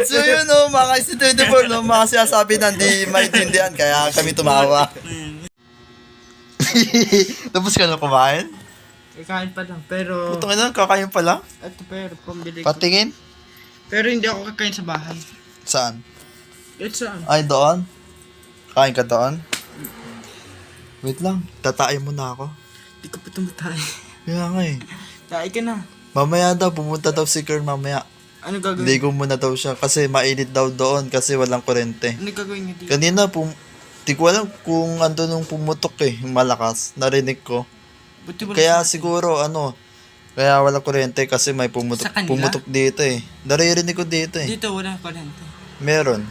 So yun no, mga Easy24 no, mga sinasabi na hindi maintindihan kaya kami tumawa. Tapos ka na kumain? Kain pa lang, pero... Putang ina, kakain pa lang? Ito, pero pambili ko. Patingin? Pero hindi ako kakain sa bahay. Saan? It's saan? Ay, doon? Kain ka doon? Wait lang, tatayin mo na ako. Hindi ko pa tumatay. Kaya nga eh. Tayo ka na. Mamaya daw, pumunta daw si Kern mamaya. Ano gagawin? Ligo muna daw siya kasi mainit daw doon kasi walang kurente. Ano gagawin niya dito? Kanina, di ko alam kung ando nung pumutok eh, malakas. Narinig ko. Buti wala Kaya sa- siguro kaya walang kurente kasi may Sa kanila? pumutok dito eh. Naririnig ko dito eh. Dito wala kurente. Meron.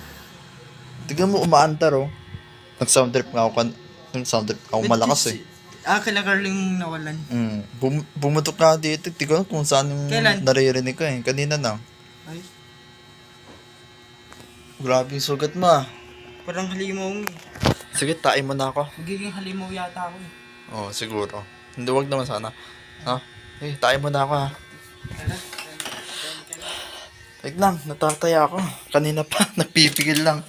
Tignan mo umaantar oh. Nag-sound trip nga ako malakas eh. Kailan Carling nawalan. Bumutok nga dito. Di ko alam kung saan yung Kailan? naririnig ko eh. Kanina na. Ay, Grabe yung sugat mo ah. parang halimaw mo. Sige, tain mo na ako. Magiging halimaw yata ako. Oo, siguro. Hindi, wag naman sana. Ha? Tain mo na ako ha. Wait lang, natataya ako. Kanina pa, nagpipigil lang.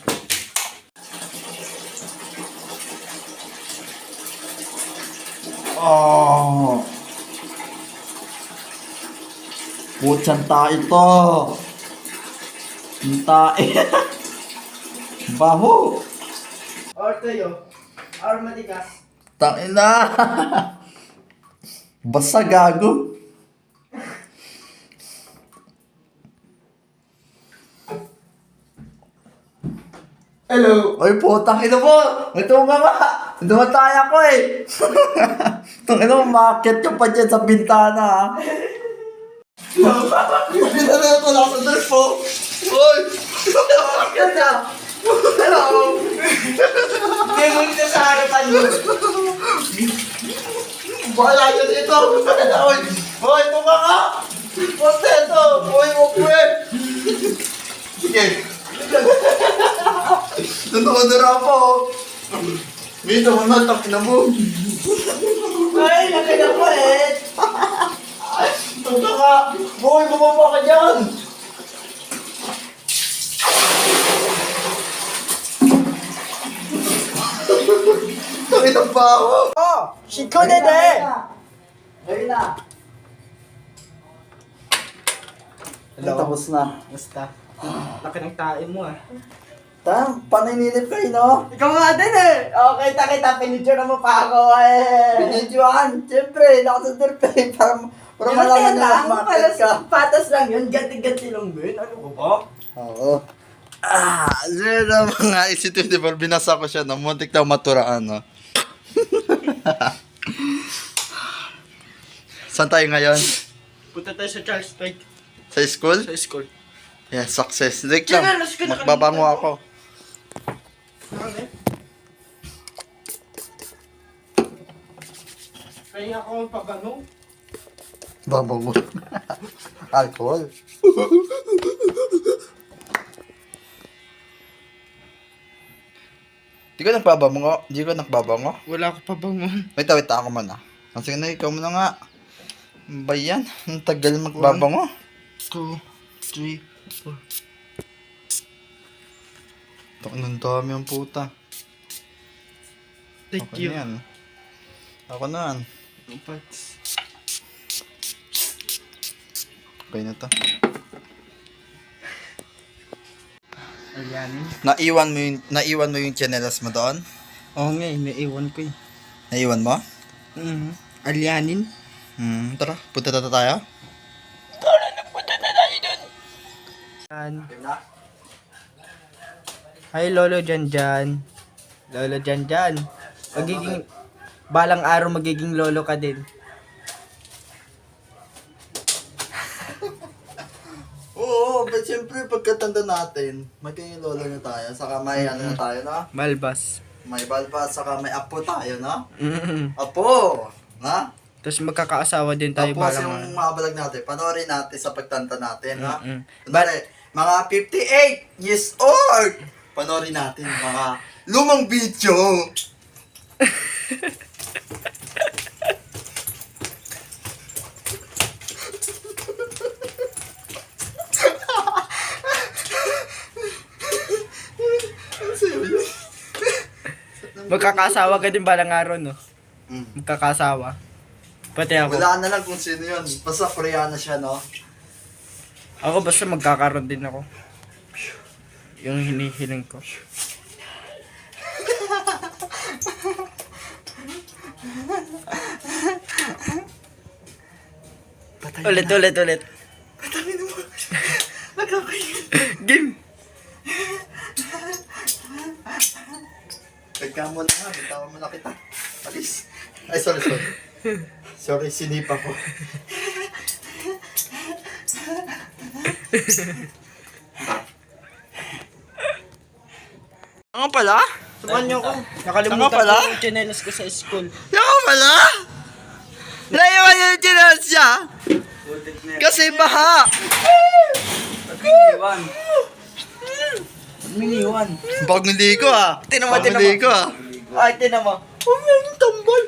Oh. Putsang tae ito. Ang tae. Baho. Or tayo. Or matigas. Tain na. Basta gago. Hello. Ay, putang ina mo! Ito nga nga! Dumataya ko eh! Itong ina mo, makakit ka pa dyan sa bintana ha! Pinala ko lang sa dress po! Uy! Makakit ka! Hello! Hindi mo nito sa harapan mo. Bahala ka dito! Uy! Uy! Tuka ka! Poste ito! Uy! Uy! Sige! Nanoodara po! Dito mo na, takin na mo! Ay, nakinapulit. Tuka ka! Uy! Bumaba ka dyan! Takin ang baho! Oh, shiko na de. Ayun na! Hello? Tapos na. Basta. Laki ng tae mo ah. Paninilip kayo, no? Ikaw nga din eh. Okay, kita. Pinicture mo pa ako eh. Pinidyoan! Siyempre, nakasunod pa eh. Para malaman na mag-market ka. Patas lang yun. Ganti-ganti lang yun. Ano ko ba? Oo. Yun na mga Easy24. Binasa ko siya, no? Muntik na maturaan, no? Saan tayo ngayon? Punta tayo sa Charles Pike. Sa school? Sa school. Yeah, success. Like Yan lang, na, let's go na. magbabango ako. Kaya ako magpabango. Babango. Alcohol. Di ko nagbabango. Di ko nagbabango. Wala ko pabango. Wait, ako muna. Sige na, ikaw muna nga. Bayan, ang tagal magbabango. 2, 3, 4. Ang dami ang puta. Thank Okay you. na yan. Ako na yan. Pats. Okay na to. Alyanin? Naiwan mo yung chanelas mo doon? Oo nga eh, naiwan ko eh. Naiwan mo? Alyanin? Tara, punta na tayo. Hi Lolo Janjan. Lolo Janjan. Magiging balang araw magiging lolo ka din. Oo, but siyempre pagkatanda natin, magiging lolo na tayo, saka may ano na tayo, no? Balbas. May balbas, saka may apo tayo, no? Apo! Na? Tapos magkakaasawa din tayo Tapos balang yung araw. mga balag natin, panoorin natin sa pagtanda natin, no? Mm-mm. Kunwari, mga 58 years old! Panoorin natin mga lumang video! Magkakasawa ka din balang araw, no? Mm. Magkakasawa. Pati ako. Wala na lang kung sino yun. Basta Koreana siya, no? Ako basta magkakaroon din ako. Yung hinihiling ko. Ulit. Patayin mo. Nagkakayin. Game! Nagkamo na nga. Bitawan mo na kita. Alis. Ay, sorry. Sorry, sinipa ko. Ano pala? Samahan niyo ako. Nakalimutan Saka pala? ko yung chinelas ko sa school. Ako pala? Naiwan niya yung chinelas siya. Kasi baha. Miniwan. Bagong ligo ah. Tinama. Bagong ligo ah. Ay, tinama. Ang tambal.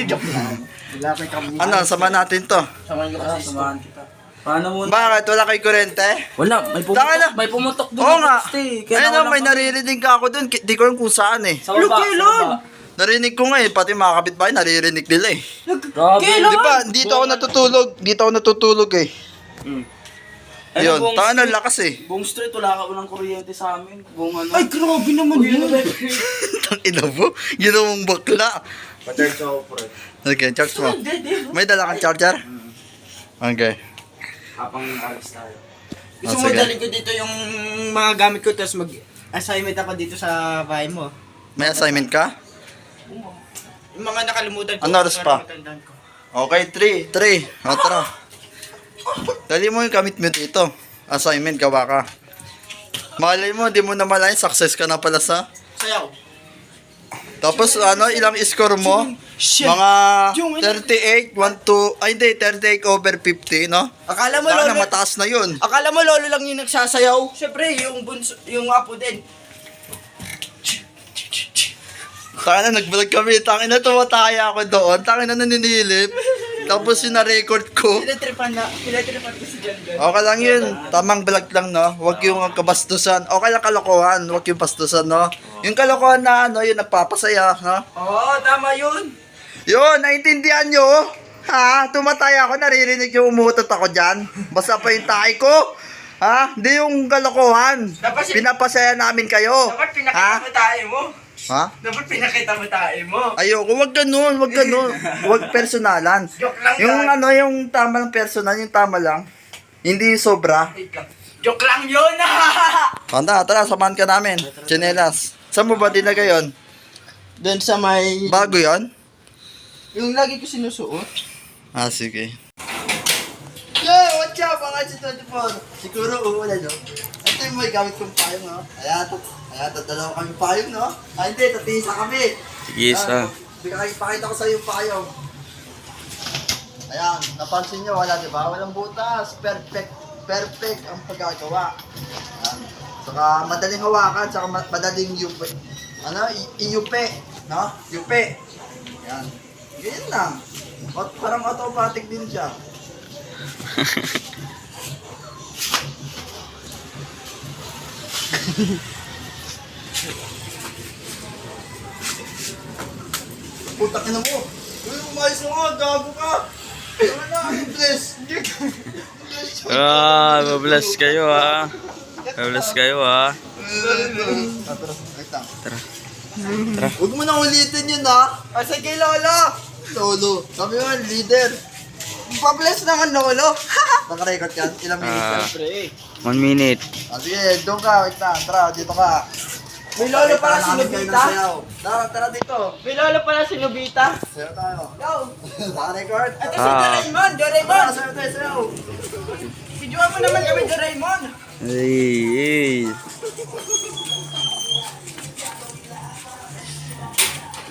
Joke lang. Wala kay kami. Ano, sama natin to. Samahan ko kasi samahan kita. Paano muna? Bakit? Wala kay kurente? Wala, Taka na. may pumutok doon. Oo nga. Kaya Ayun may naririnig ka ako dun. Di ko alam kung saan eh. Sa baba, sa baba. Narinig ko nga eh. Pati mga kapitbahay naririnig nila eh. Grabe. Di ba? Dito ako natutulog eh. Yun. Taka na lakas eh. Buong street, wala ka walang kuryente sa amin. Buong ano. Ay, grabe naman yun. Tangina mo. Ginawang bakla. Pa-charge ako, pre. Okay, charge mo. May dala kang charger? Okay. Habang alis tayo. Gusto Ah, mo sige. dalhin ko dito yung mga gamit ko tapos mag-assignment ako dito sa bahay mo. May assignment ka? Yung mga nakalimutan ko. Ano oras pa? nakalimutan ko. Okay, 3. O, tara. Dali mo yung kamit mo dito. Assignment, gawa ka. Malay mo, di mo na malayan, success ka na pala sa... Sayaw. Tapos, ano, ilang score mo? Shit. Mga Yung- 38, 1 to... Ay, hindi, 38 over 50, no? Akala mo Baka na lolo. mataas na yun. Akala mo lolo lang yung nagsasayaw. Siyempre, yung bunso, yung apo din. Taka na, nag-vlog kami. Tangin na, tumataya ako doon. Tangin na, naninilip. Tapos, sina-record ko. Pinatripan ko si John John. Okay lang yun. Tamang vlog lang, no? Huwag yung kabastusan. Okay lang kalokohan. Huwag yung bastusan, no? Yung kalokohan na, ano, yung nagpapasaya, no? Oo, tama yun. Yun, naintindihan nyo? Ha? Tumatay ako, naririnig yung umutot ako dyan. Basta pa yung tayo ko. Ha? Hindi yung kalokohan. Dapat Pinapasaya namin kayo. Dapat pinakita Ha? mo tayo mo. Ha? Dapat pinakita mo tayo mo. Ayoko, wag ganun, wag ganun. Wag personalan. Joke lang Yung yan. ano, yung tamang personal, yung tama lang. Hindi sobra. Joke lang yun. Tanda, tara, samahan ka namin. Chinelas. Saan mo ba dinagay yun? Doon sa may... Bago yon? Yung lagi ko sinusuot. Ah, sige. Yeah, what's up, mga C24? Siguro uulan, no? Ito yung may gamit kong payong, no? Ayan, dalawa kami payong, no? Ay, hindi, tatisa kami. Sige, isa. Pakita ko sa yung payong. Ayan, napansin nyo, wala, di ba? Walang butas. Perfect ang pagkagawa. Ayan. Saka madaling hawakan, saka madaling yupe. Ano? Iyupe. No? Yupe. Ayan. Ganyan lang. Parang automatic din siya. Putak na mo. Uy, umayos mo nga, gago ka. Ano na, bless. Mabless kayo ha. Mabless kayo ha. Tara. Huwag mo na ulitin yun ha. Asa kay Lolo? Lolo. Sabi mo, leader. Pa-bless naman Lolo. Naka-record yan. Ilang minutes yan. Pre. 1 minute. Ah, sige, doon ka. Wait lang. Tara, dito ka. May Lolo pala si Namin kayo ng Nobita. sayaw. Tara dito. May Lolo pala si Nobita. Sayaw tayo. Go. Naka-record. Ito si Doraemon. Tara, sayaw tayo, sayaw. Videoan mo naman kami Doraemon. Ay.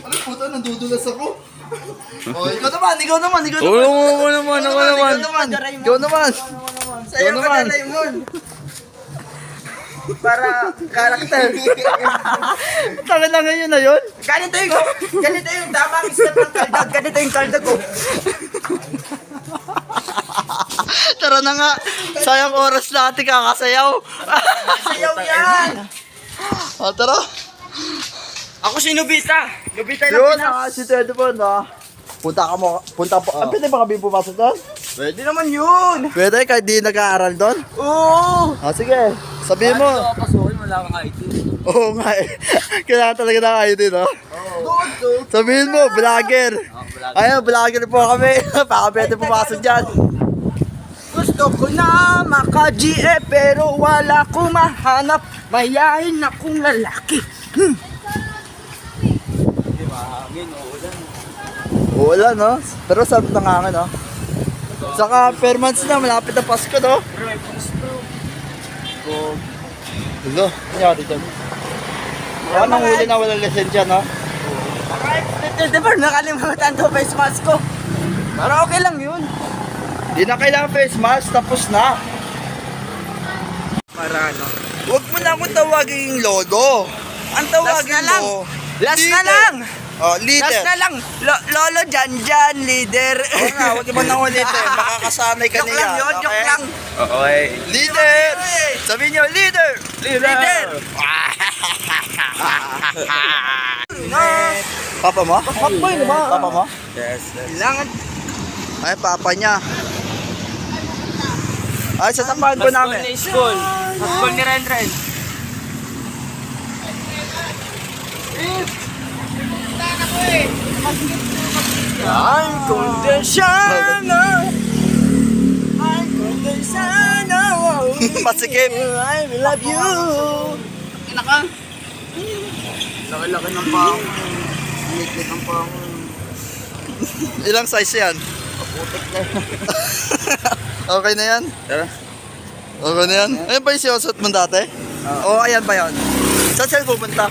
Ano puta, nandudulas ako. Oh, ikaw naman. Ako naman. Ikaw naman. Sayo ka naman. Doraemon. Para karakter. Tangin na ngayon na yun. Ganito yung tamang step ng kaldag. Ganito yung kaldag ko. Tara na nga. Sayang oras natin kakasayaw. Sayaw yan. Oh, tara. Ako si Nobita. Nobita ng Yun, Pinas. si Teddy po, no? Punta po. Pwede ba kami pumasok doon? Pwede naman yun. Pwede, kahit di nag-aaral doon? Oo. Sige, sabihin mo. Pasukin, wala kang ID. Oo nga eh. Kailangan talaga ng ID, no? Sabihin mo, vlogger. Ayun, vlogger po kami. Baka pwede pumasok dyan. Gusto ko na maka-GF pero wala ko mahanap. Mayayain akong lalaki. Wala, no? Pero sarap ng hangin, no? Saka, per months na, malapit na Pasko, no? Hello, nangyari dyan. Baka nanghuli na walang lisensya, no? Diba, nakalimutan to face mask ko. Para okay lang yun. Di na kailangan face mask, tapos na. Para ano? Huwag mo na akong tawagin lolo. Ang tawagin Last na lang. mo, Last na leader. lang. Oh, leader. Last na lang. Lolo Janjan, leader. Oo nga, huwag mo nang ulit eh. Makakasanay ka Joke lang niya. yun, joke lang. Okay. Leader! Sabihin nyo, leader! Leader. Papa mo? Pakboy naman. Papa mo? Yes, yes. Kailangan. Ay, papa niya. Ay, sasamahan ko namin. School. School ni Renren. I'm conditional. I'm conditional. Masikip. I love you. Ina ka? Laki-laki ng pang. Lit-lit ng pang. Ilang size yan? Okay na yan? Okay na yan? Ayun ba yung sinusot mo dati? Oo, ayan ba yan? Saan saan pupunta?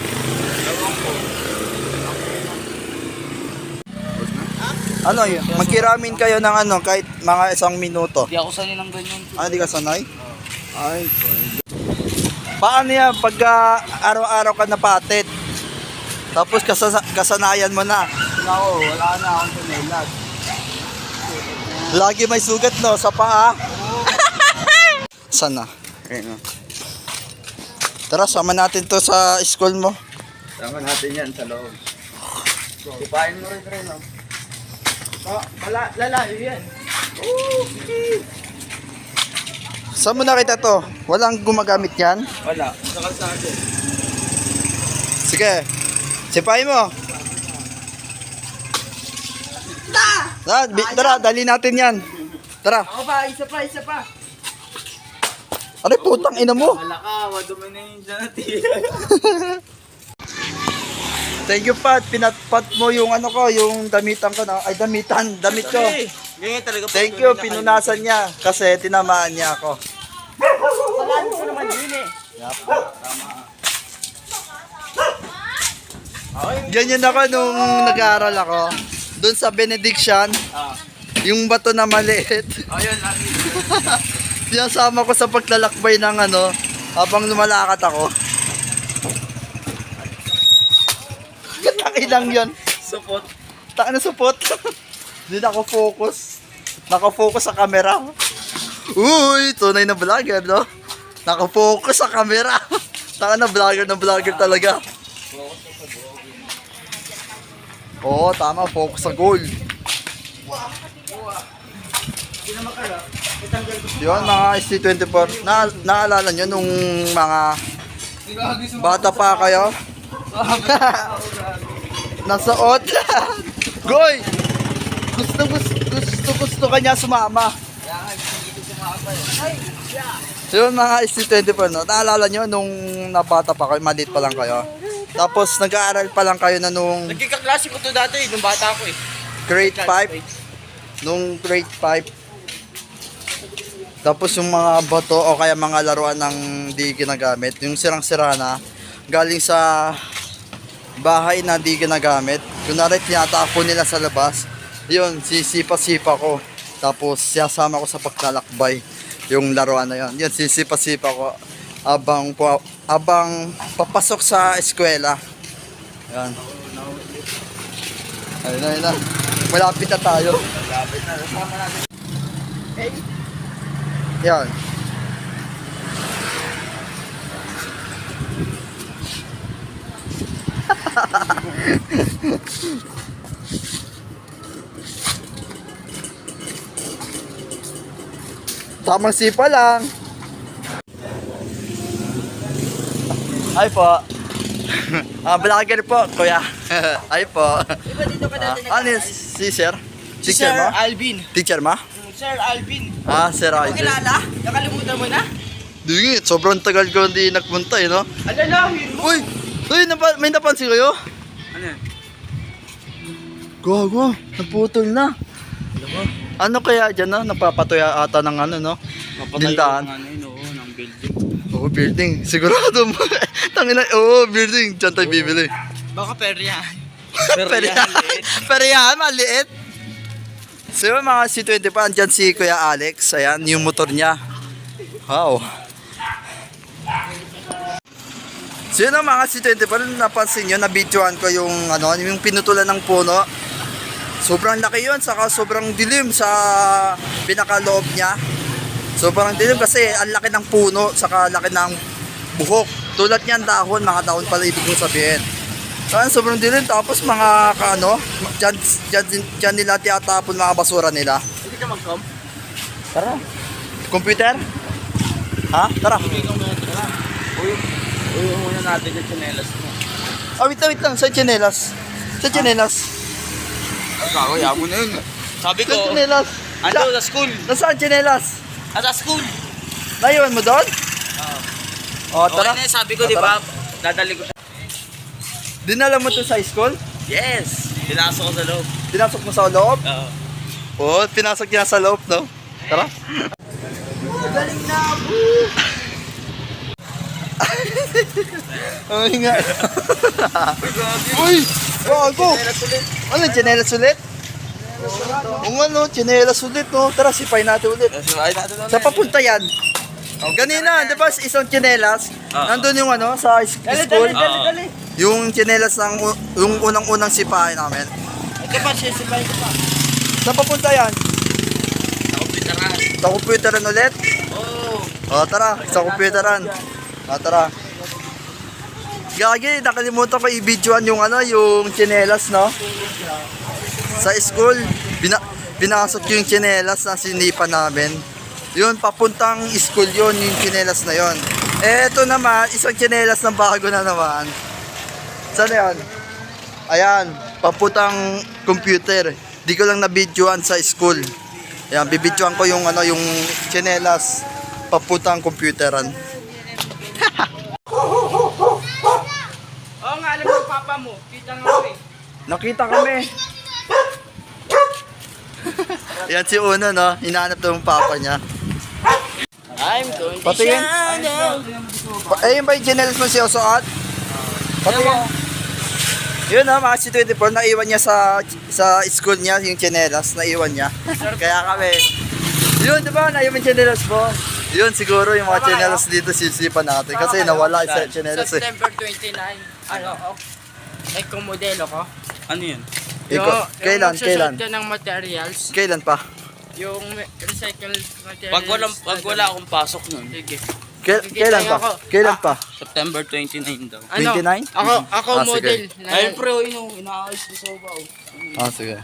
Ano yun? Magkiramin kayo ng ano, kahit mga 1 minuto. Hindi ako sanay ng ganyan. Ah, di ka sanay? Ay, paano yan pag araw-araw ka napatit? Tapos kasanayan mo na. Ako, wala na akong pinilag. Lagi may sugat, no? Sa paa. Sana. Ayun, oh. Tara, sama natin to sa school mo. Tama natin yan sa loob. Kupain mo rin rin, no? Lalayo yan. Saan mo nakita to? Walang gumagamit yan? Wala. Sa kalsado. Sige. Sipay mo. Tara, dali natin yan. Tara. Ako pa, isa pa. Aray, putang ina mo. Wala ka, wadumi na yung dyan natin. Thank you, Pat. Pinatpat mo yung ano ko, yung damitan ko na. Ay, damit ko. Ganyan talaga. Thank you, pinunasan niya. Kasi tinamaan niya ako. Wala ko naman yun eh. Ganyan ako nung nag-aaral ako. Doon sa Benediction, yung bato na maliit. Ayun, Sinasama ko sa paglalakbay ng ano, habang lumalakad ako. Ilang yun. support. Ano support? Hindi naka-focus. Naka-focus sa camera. Uy, tunay na vlogger, no? Naka-focus sa camera. Taka na vlogger talaga. Oo, tama. Focus sa goal. Yun, mga ST24. Naalala nyo nung mga bata pa kayo? Nasuot. Goy! Gusto ka niya sumama. Yun, mga ST24, no? Naalala nyo nung nabata pa kayo, maliit pa lang kayo. Tapos nag-aaral pa lang kayo na nung Nagkikaklase ko to dati, nung bata ko eh. grade 5. Nung grade 5. Tapos yung mga bato o kaya mga laruan ng di ginagamit, yung sirang-sira na, galing sa bahay na di ginagamit. Kunwari tinatapon nila sa labas, yun, sisipa-sipa ko. Tapos siyasama ko sa paglalakbay yung laruan na yun. Yun, sisipa-sipa ko abang papasok sa eskwela. Yan. Ayun na. Malapit na tayo. Malapit na, kasama natin. Yan. Tamang sipa lang. Ay po. Vlogger po, kuya. Ay po. Di ba dito ka dati Ano yun, si sir? Si Teacher Sir mo? Alvin. Teacher mo? Sir Alvin. Sir Alvin. Kilala? Nakalimutan mo na? Di, sobrang tagal ko hindi nagpunta no? Alalahin mo. Uy! Uy, may napansin kayo? Ano yan? Gago, naputol na. Ano kaya dyan no? Napapatuya ata ng ano no? Mapatay Dintaan. ng ano yun, oo, ng building. Oo, building. Sigurado mo. Tangina, oo, building. Diyan tayo bibili. Baka peryahan. Perihan. Perihan, maliit. So yun, mga C20 pa, andyan si Kuya Alex. Ayan, yung motor niya. Wow. So yun mga C20 pa, napansin nyo, na-videoan ko yung, ano, yung pinutulan ng puno. Sobrang laki yun, saka sobrang dilim sa pinakaloob niya. Sobrang dilim kasi ang laki ng puno, saka laki ng buhok. Tulad niyan dahon, mga dahon pala ibig kong sabihin. Saan sobrang dilim, tapos mga kaano, dyan nila tiyatapon mga basura nila. Hindi ka mag-com? Tara. Computer? Ha? Tara. Uy, muna natin yung chinelas mo. Wait lang, sa chinelas. Sa chinelas. Ako, yamo na yun. Sabi Sa ko, chinelas. ando sa school. Nasaan chinelas? Sa school. Naiwan mo doon? Oh, Okay tara. na, sabi ko, di ba? Dadali ko siya. Dinala mo to sa school? Yes! Pinasok ko sa loob. Pinasok mo sa loob? Oo. Oo, pinasok niya sa loob, no? Tara. Galing na po. Ay nga. Uy! Gago! Ano, chinelas ulit? Oo nga no, chinelas ulit no. Tara, sipay natin ulit. Ay, natin na. Sa papunta yan. Ganina, di ba isang chinelas? Nandun yung ano, sa school. Dali. Yung chinelas ng yung unang-unang sipahin namin. Ito pa, sisipay ko pa. Saan papunta yan? Kompiteran. Sa computeran ulit? Oo. O tara, sa computeran. Tara. Gagi, nakalimutan ko i-videoan yung ano, yung chinelas, no? Sa school, pinasok yung chinelas na sinipa namin. Yun, papuntang school yun, yung chinelas na yun. Eto naman, isang chinelas na bago na naman. Saan na yan? Ayan, papuntang computer. Di ko lang na-videoan sa school. Ayan, bibidyoan ko yung ano, yung chinelas papuntang computeran. Oo nga, alam mo papa mo. Kita nga ko eh. Nakita kami. Yan si Uno, no? Hinahanap daw yung papa niya. I'm going to Patingin. Ayun ba yung chinelas mo siya suot? Patingin. Yun na, mga C24, naiwan niya sa school niya, yung chinelas, naiwan niya. Kaya kami, yun, di ba, naiwan yung chinelas mo? Yun, siguro yung mga chinelas dito sisipan natin. Kasi nawala sa chinelas eh. September 29. Ano ako? Eco-modelo ko. Ano yun? Kailan? Kailan? Ka ng materials. Kailan pa? Yung recycled materials. Pag wala akong pasok nun, Sige. Kailan pa? Kailan pa? September 29 daw. 29? Ako Ah, model. sige. Ay, bro, yun, inaayos ko sa ubaw. Sige.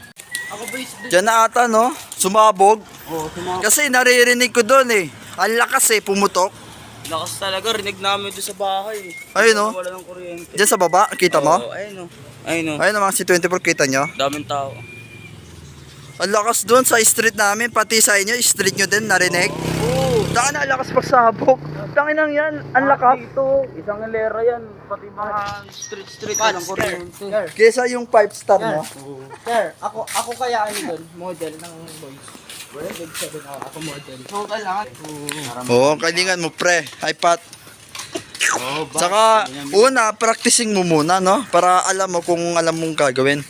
Ako base Diyan na ata, no? Sumabog. Oo, tumawag. Kasi naririnig ko doon eh. Ang lakas eh, pumutok. Lakas talaga, rinig namin doon sa bahay. Ayun, no? Wala ng kuryente. Diyan sa baba, kita mo? Oo, ayun o. Ayun o. Ayun ang mga C24, kita nyo? Daming tao. Ang lakas doon sa street namin, pati sa inyo, street nyo din, narinig. Oo. Daan na, lakas pagsabog. Tangin lang yan, ang lakas. Dito, isang hilera yan. Pati mga street ng kuryente. Kesa yung 5-star mo. Sir, ako kaya ano doon, model ng boys. Grade 7 ako model. So, kailangan. Oo, kailangan mo pre, iPad. Saka, una, practicing mo muna, no? Para alam mo kung alam mong gagawin.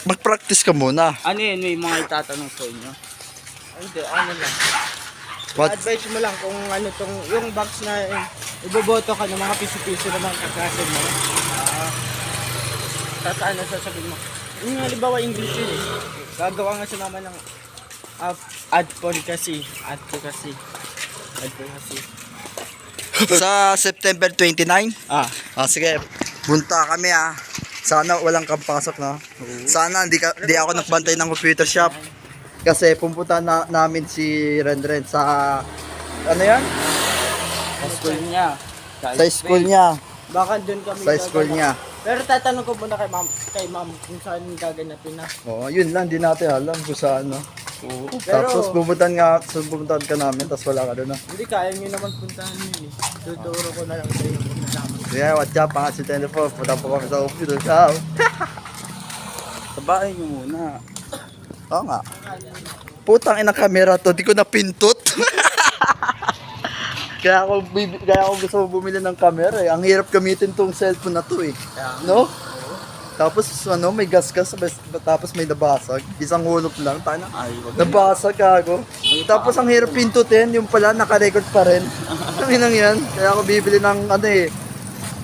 Mag-practice ka muna. Ano yun, may mga itatanong sa inyo? Hindi, ano lang. What? Advice mo lang kung ano tong, yung box na iboboto ka ng mga piso-piso naman kaklase mo. Tapos ano sasabihin mo? Yung halimbawa English yun eh. Gagawa nga si mama ng advocacy. Sa September 29. Ah. Sige, punta kami Sana walang kampasok na. Sana hindi ako nagbantay ng computer shop. Kasi pupunta namin si Renren sa ano yan? Sa school niya. Sa school niya. Baka doon kami Sa school niya. Pero tatanong ko muna kay ma'am kung saan gaganapin na. Oo, yun lang, di natin alam kung saan, no? Oo. Tapos pupuntahan ka namin, tapos wala ka doon, no? Hindi, kaya nyo naman puntahan yun eh. Tuturo ko na lang sa iyo kung nasama. Kaya, what's up, mga si Telephone, punta po kami sa office, ciao! Sa bahay nyo muna. Oo nga. Putang ina camera to, di ko napintot. kaya ako gusto bumili ng camera eh. Ang hirap gamitin tong cellphone na to eh. No? Tapos may gasgas tapos may nabasag. Isang hulog lang, tana. Nabasag ako. Tapos ang hirap pintutin, yung pala naka-record pa rin. Ano nang yan? Kaya ako bibili ng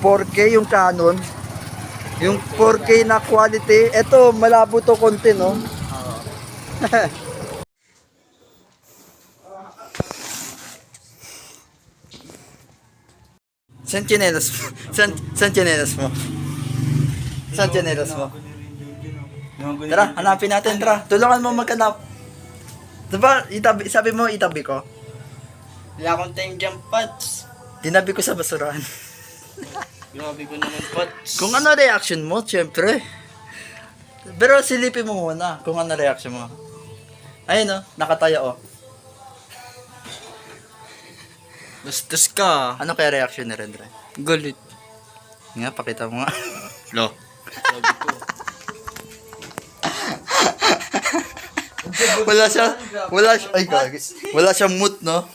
4K yung Canon. Yung 4K na quality. Ito, malabo to konti, no? Saan chinelas mo? Saan chinelas mo? Saan chinelas mo? Tara, hanapin natin, tara. Tulungan mo maghanap. Diba, sabi mo itabi ko? Wala akong time jump pads. Tinabi ko sa basurahan. Grabe ko naman pads. Kung ano reaction mo, syempre. Pero silipin mo muna kung ano reaction mo. Ayun nakataya Bastos ka. Ano kaya reaction ni Rendre? Galit. Nga, pakita mo nga. Lo. Wala siyang mood, no?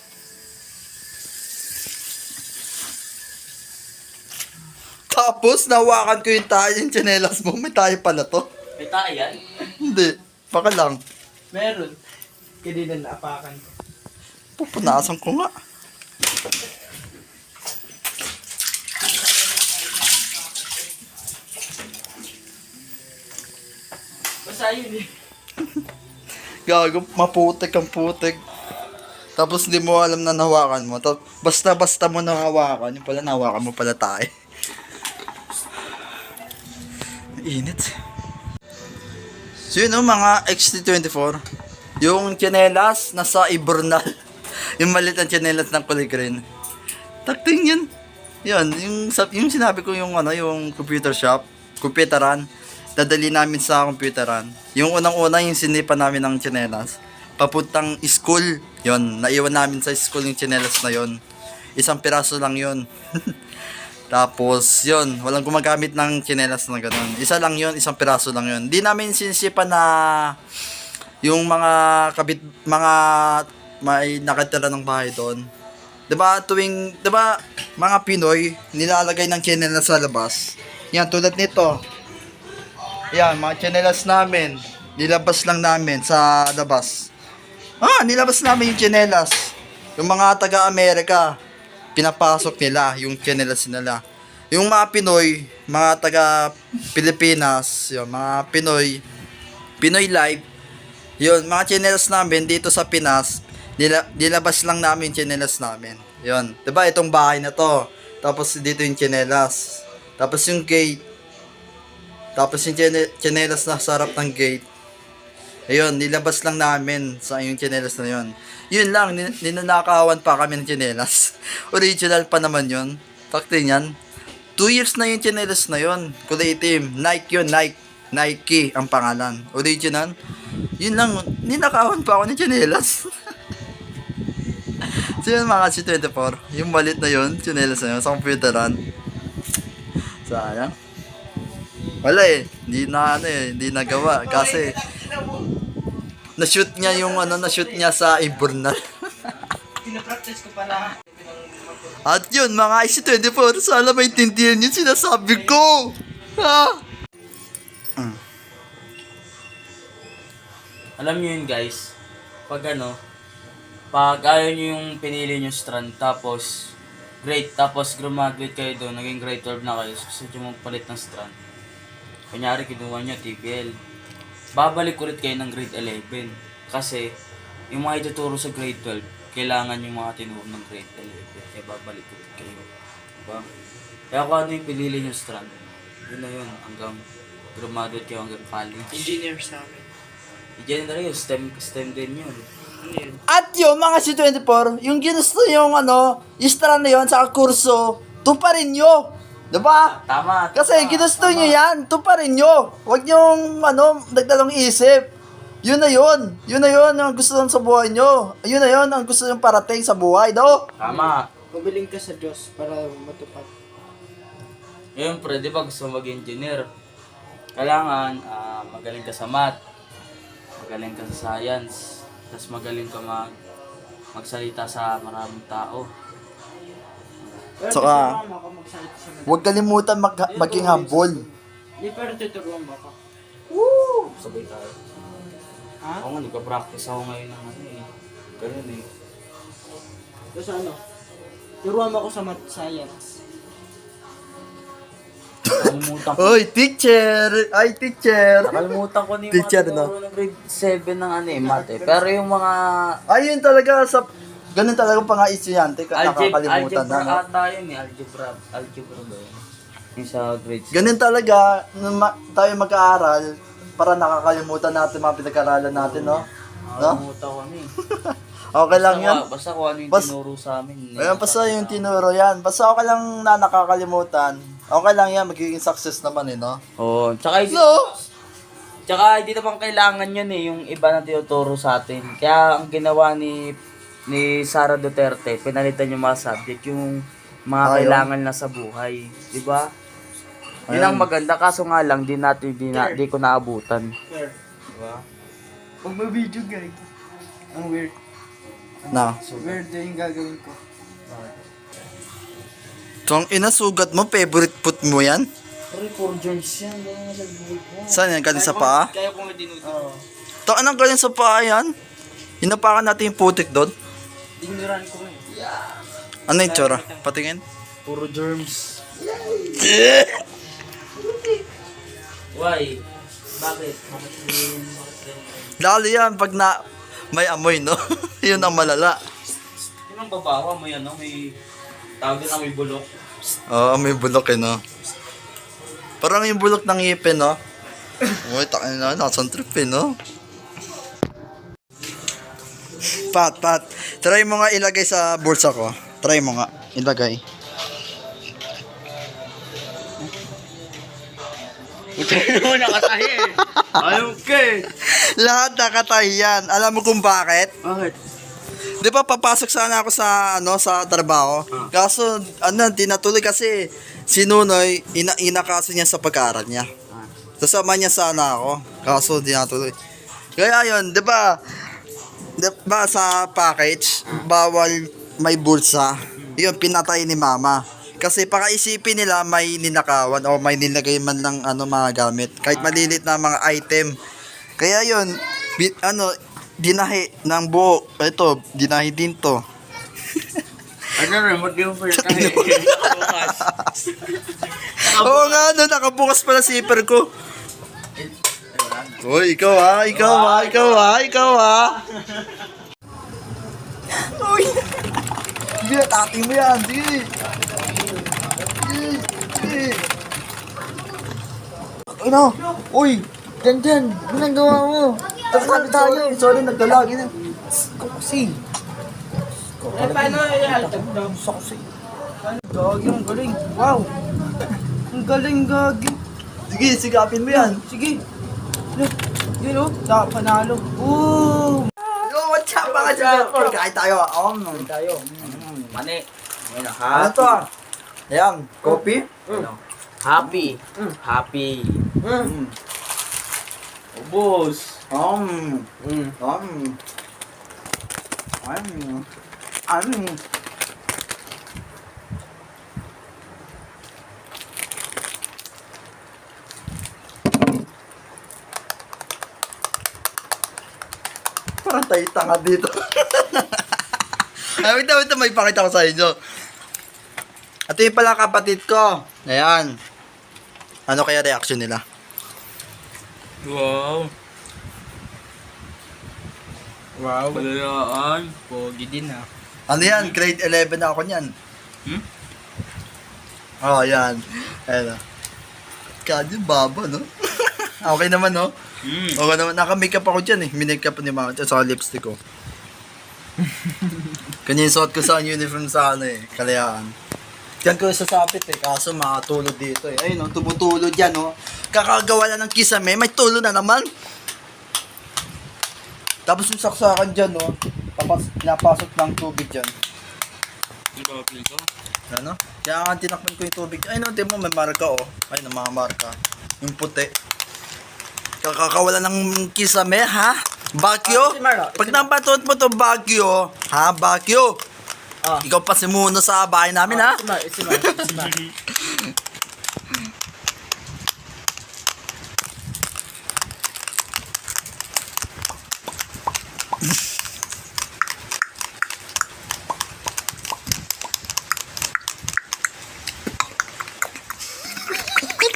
Tapos, nawakan ko yung tayo yung tsinelas mo. May tayo pala to. May tayo yan? Hindi, baka lang. Meron. Hindi na naapakan ko. Pupunasan ko nga. Basta yun eh. Gago, maputik ang putik. Tapos hindi mo alam na nahawakan mo. Basta mo nahawakan, yung pala nahawakan mo pala tayo. Init. So yun mga XT24. Yung tsinelas nasa Iburnal. Yung maliit na tsinelas ng kulay green. Takting yun. Yun, yung sinabi ko yung yung computer shop, computeran. Dadali namin sa computeran. Yung unang-una yung sinipan namin ng tsinelas. Papuntang school. Yun, naiwan namin sa school yung tsinelas na yun. Isang piraso lang yun. Tapos, yun, walang gumagamit ng tsinelas na ganun. Isa lang yun, isang piraso lang yun. Di namin sinisipan na yung mga may nakatira ng bahay doon. Diba, mga Pinoy, nilalagay ng tsinelas sa labas. Yan, tulad nito. Yan, mga tsinelas namin. Nilabas lang namin sa labas. Nilabas namin yung tsinelas. Yung mga taga-Amerika, pinapasok nila yung tsinelas nila. Yung mga Pinoy, mga taga-Pilipinas, yung mga Pinoy life, yun, mga tsinelas namin dito sa Pinas, nilabas lang namin yung tsinelas namin. Yun, diba, itong bahay na to. Tapos dito yung tsinelas. Tapos yung gate. Tapos yung tsinelas na sa harap ng gate. Ayun, nilabas lang namin sa yung tsinelas na yun. Yun lang, ninanakawan pa kami ng tsinelas. Original pa naman yun. Takting yan. 2 years na yung tsinelas na yun. Kulay itim. Nike yun, Nike ang pangalan. Original. Yun lang, ninakawan pa ako ng tsinelas. So yun mga C24. Yung malit na yun, tsinelas na yun, sa computeran. Sayang. Wala hindi nagawa kasi na-shoot niya sa Iburnal. Pinapractice ko pala. At yun mga IC24, sana maintindihan yung sinasabi ko. Alam nyo yun guys, pag ayaw nyo yung pinili nyo strand, tapos graduate kayo doon, naging grade 12 na kayo, gusto nyo magpalit ng strand. Kunyari, kinuha nyo TPL. Babalik ulit kayo ng grade 11. Kasi, yung mga ituturo sa grade 12, kailangan yung mga tinuro ng grade 11. Kaya babalik ulit kayo. Diba? Kaya kung ano yung pinili nyo strand, yun na yun. Hanggang graduate kayo hanggang college. Engineer sa amin. Engineer yun, STEM din yun. Ano yun? At yun, mga C24, yung ginusto yung yung strand na yun sa kurso, tuparin nyo. Diba? Tama. Kasi ginusto nyo yan, tuparin nyo. Huwag nyong nagdalong isip. Yun na yun. Yun na yun ang gusto nyo sa buhay nyo. Yun na yun ang gusto nyo parating sa buhay, do? Tama. Mabiling ka sa Diyos para matupad. Yun pre, di ba gusto mo mag-engineer? Kailangan magaling ka sa math, magaling ka sa science, tapos magaling ka magsalita sa maraming tao. Pero Saka, tuturuan mo ako magsalita sa mga. huwag kalimutan maging humble. Hindi, pero tuturuan mo ako. Sabay tayo. Ha? Ako nga, nagka-practice ako ngayon ng ganun eh. Tapos ano? Turuan mo ako sa math science. Nakalimutan ko. Oy, teacher! Ay, teacher! Nakalimutan ko na yung Teacher, mga tinuro ng grade 7 ng math eh. Pero yung mga Ayun talaga ganun talaga pa nga estudyante, nakakalimutan algebra na. ata yun eh. Algebra ba yun? Yung sa grade 7. Ganun talaga, tayo mag-aaral, para nakakalimutan natin mga pinag-aaralan natin, no? No? Nakalimutan ko na eh. Okay lang yan. Basta kung ano yung Bas- tinuro sa amin. Ayan, basta yung tinuro yan. Basta okay lang na nakakalimutan. Okay lang yan, magiging success naman no? Oo, tsaka So, hindi naman kailangan yun eh, yung iba na tinuturo sa atin. Kaya ang ginawa ni Sara Duterte, pinalitan yung mga subject, yung mga Ayaw. kailangan na sa buhay. Di ba? Yun ang Ayun. maganda, kaso nga lang, di ko naabutan. Sir, Diba? pag may video guys, ang weird. na. Weird din yung gagawin ko. So, ang inasugat mo, favorite food mo yan? Pero puro germs yan, gano'n sa buhay ko. Saan yan? Galing sa paa? Kaya kung dinuto. Oo. To, anong galing sa paa yan? Hinapakan natin yung putik doon. Dinuran ko eh. Ano yung tsura? Patingin? Puro germs. Why? Bakit? Lalo yan pag may amoy, no? Yun ang malala. Yun ang babawa mo yan, no? May tawag din na may bulok. Oo, may bulok no? Parang yung bulok ng ngipin, no? Uy, takin na, nakasang trip no? Pat, try mo nga ilagay sa bulsa ko. Try mo nga, ilagay. Puti mo nakatahi eh. Ayaw ka eh. Lahat nakatahi yan. Alam mo kung bakit? Bakit? Di ba papasok sana ako sa trabaho? Kaso, tinatuloy kasi si Nunoy, inakaso niya sa pag-aaral niya. Sasama niya sana ako. Kaso, di natuloy. Kaya yun, di ba sa package, bawal may bulsa. Yun, pinatay ni mama. Kasi pakaisipin nila may ninakawan o may nilagay man lang mga gamit. Kahit malilit na mga item. Kaya yun, dinahi ng buo. Ito, dinahi din to. Ano remote yung first tahi? Oo nga, nakabukas pala zipper ko. Uy, ikaw ha. Uy! Sige, tating mo yan, sige. Ano? Uy! Dyan! Anong gawa mo? Tabi tayo! Sorry, nagdalag. Kasi. Eh, paano ihaltag daw? Gagi, ang galing. Wow! Ang galing, gagi. Sige, sigapin mo yan. Sige. Look, yun o, panalo. Ooh! Yo, what's up mga Jefford? Kain tayo. Tayo. Mani. Ano to? Ayan, coffee? Happy. Ubus. Parang tayo tanga dito. Ay, wait, may pakita ko sa inyo. Ito yung pala kapatid ko. Ayan. Ano kaya reaction nila? Wow. Wow. Balayaan. Pogi din ah. Ano yan? Grade 11 na ako niyan. Hmm? Oh, yan. Ayan o. Kaya baba, no? Okay naman, no? Okay naman. Naka-makeup ako dyan eh. Minakeup ni mama. At saka lipstick ko. Kanya yung suot ko sa uniform sa ano eh. Kalayaan. Diyan ko sasapit eh. Kaso makatulog dito eh. Ayun o, tumutulog yan o. Kakagawa na ng kisame. May tulo na naman. Tapos yung saksakan dyan o. Tapos napasok ng tubig dyan. Ano? Kaya nga tinakpan ko yung tubig. Ay no, mo may marka oh. Ay no, mga marka. Yung puti. Kakakawala ng kisame, ha? Bakyo? Pag napatot mo to Bakyo, ha? Bakyo? Ikaw pa si Muno sa bahay namin, ha?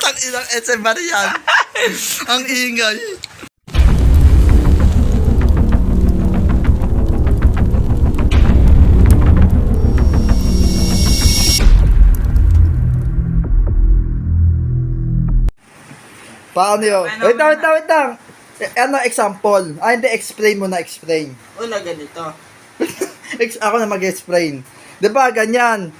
Tang ilang SMR yan. Ang ingay. Paano yun? Wait lang. Ano, example? Hindi, explain mo na, explain. Una ganito. Ako na mag-explain. Diba, ganyan.